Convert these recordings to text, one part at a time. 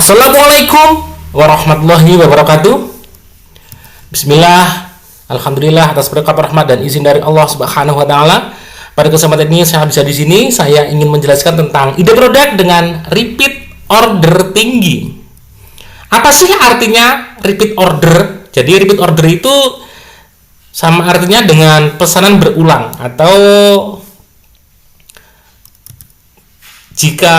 Assalamualaikum warahmatullahi wabarakatuh. Bismillah, alhamdulillah atas berkat rahmat dan izin dari Allah Subhanahu wa taala. Pada kesempatan ini saya bisa di sini, saya ingin menjelaskan tentang ide produk dengan repeat order tinggi. Apa sih artinya repeat order? Jadi repeat order itu sama artinya dengan pesanan berulang, atau jika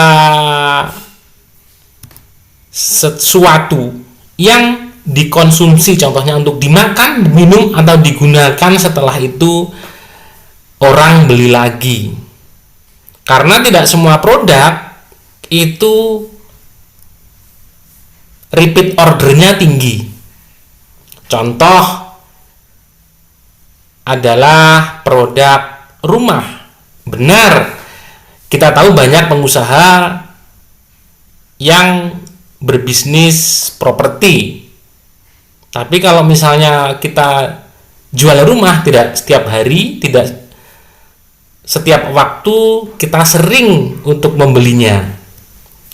sesuatu yang dikonsumsi, contohnya untuk dimakan, diminum, atau digunakan, setelah itu orang beli lagi. Karena tidak semua produk itu repeat ordernya tinggi. Contoh adalah produk rumah. Benar, kita tahu banyak pengusaha yang berbisnis properti. Tapi kalau misalnya kita jual rumah, tidak setiap hari, tidak setiap waktu kita sering untuk membelinya.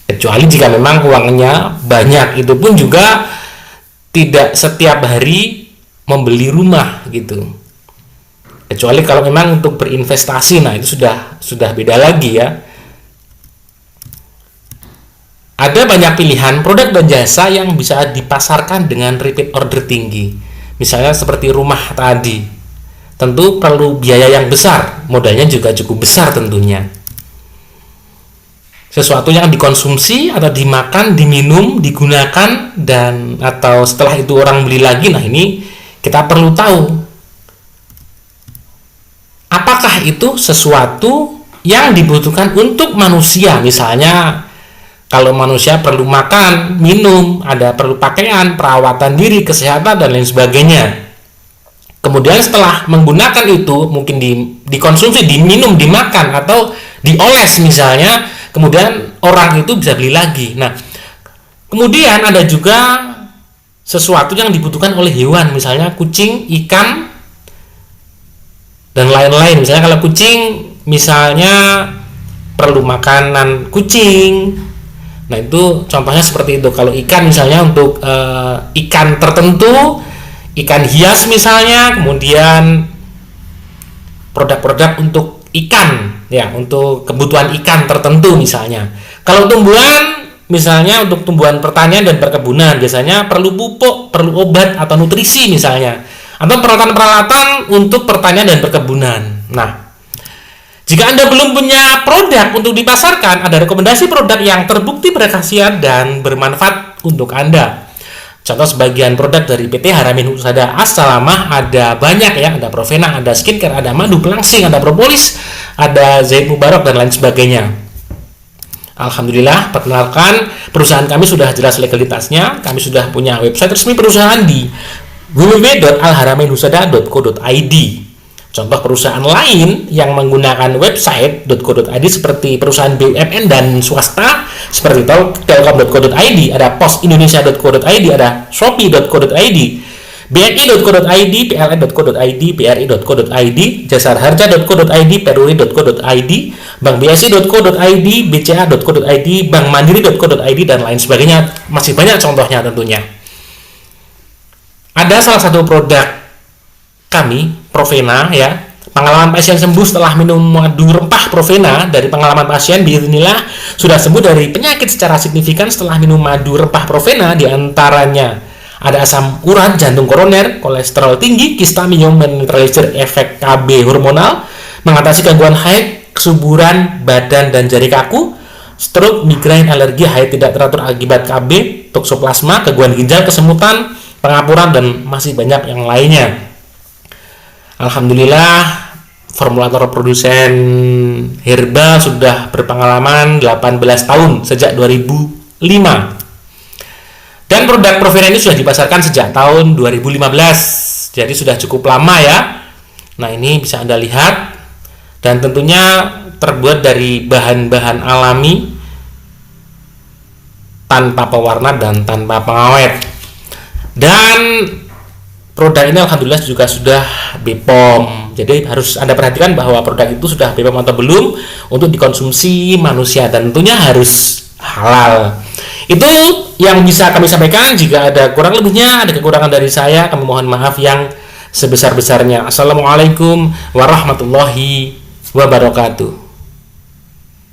Kecuali jika memang uangnya banyak, itu pun juga tidak setiap hari membeli rumah gitu. Kecuali kalau memang untuk berinvestasi, nah itu sudah beda lagi ya. Ada banyak pilihan produk dan jasa yang bisa dipasarkan dengan repeat order tinggi. Misalnya seperti rumah tadi. Tentu perlu biaya yang besar, modalnya juga cukup besar tentunya. Sesuatu yang dikonsumsi atau dimakan, diminum, digunakan, dan atau setelah itu orang beli lagi. Nah, ini kita perlu tahu apakah itu sesuatu yang dibutuhkan untuk manusia. Misalnya kalau manusia perlu makan, minum, ada perlu pakaian, perawatan diri, kesehatan, dan lain sebagainya. Kemudian setelah menggunakan itu, mungkin dikonsumsi, diminum, dimakan, atau dioles misalnya, kemudian orang itu bisa beli lagi. Nah, kemudian ada juga sesuatu yang dibutuhkan oleh hewan, misalnya kucing, ikan, dan lain-lain. Misalnya kalau kucing, misalnya perlu makanan kucing. Nah, itu contohnya seperti itu. Kalau ikan misalnya untuk ikan tertentu, ikan hias misalnya, kemudian produk-produk untuk ikan ya, untuk kebutuhan ikan tertentu misalnya. Kalau tumbuhan misalnya untuk tumbuhan pertanian dan perkebunan, biasanya perlu pupuk, perlu obat atau nutrisi misalnya, atau peralatan-peralatan untuk pertanian dan perkebunan. Nah, jika Anda belum punya produk untuk dipasarkan, ada rekomendasi produk yang terbukti berkhasiat dan bermanfaat untuk Anda. Contoh sebagian produk dari PT Haramain Husada As-Salamah, ada banyak ya, ada Provena, ada skincare, ada madu pelangsing, ada propolis, ada Zaid Mubarak, dan lain sebagainya. Alhamdulillah, perkenalkan, perusahaan kami sudah jelas legalitasnya. Kami sudah punya website resmi perusahaan di www.alharamainhusada.co.id. Contoh perusahaan lain yang menggunakan website .co.id seperti perusahaan BUMN dan swasta seperti telkom.co.id, ada postindonesia.co.id, ada shopee.co.id, bni.co.id, pln.co.id, bri.co.id, jasarharja.co.id, peruri.co.id, bank bsi.co.id, bca.co.id, bank mandiri.co.id, dan lain sebagainya. Masih banyak contohnya tentunya. Ada salah satu produk kami, Provena ya, pengalaman pasien sembuh setelah minum madu rempah Provena. Dari pengalaman pasien, bismillah, sudah sembuh dari penyakit secara signifikan setelah minum madu rempah Provena. Di antaranya ada asam urat, jantung koroner, kolesterol tinggi, kista minum, menetralisir efek KB hormonal, mengatasi gangguan haid, kesuburan badan dan jari kaku, stroke, migrain, alergi, haid tidak teratur akibat KB, toksoplasma, gangguan ginjal, kesemutan, pengapuran, dan masih banyak yang lainnya. Alhamdulillah, formulator produsen herba sudah berpengalaman 18 tahun sejak 2005. Dan produk Provena ini sudah dipasarkan sejak tahun 2015. Jadi sudah cukup lama ya. Nah, ini bisa Anda lihat, dan tentunya terbuat dari bahan-bahan alami, tanpa pewarna dan tanpa pengawet. Dan produk ini alhamdulillah juga sudah BPOM. Jadi harus Anda perhatikan bahwa produk itu sudah BPOM atau belum untuk dikonsumsi manusia, dan tentunya harus halal. Itu yang bisa kami sampaikan. Jika ada kurang lebihnya, ada kekurangan dari saya, kami mohon maaf yang sebesar-besarnya. Assalamualaikum warahmatullahi wabarakatuh.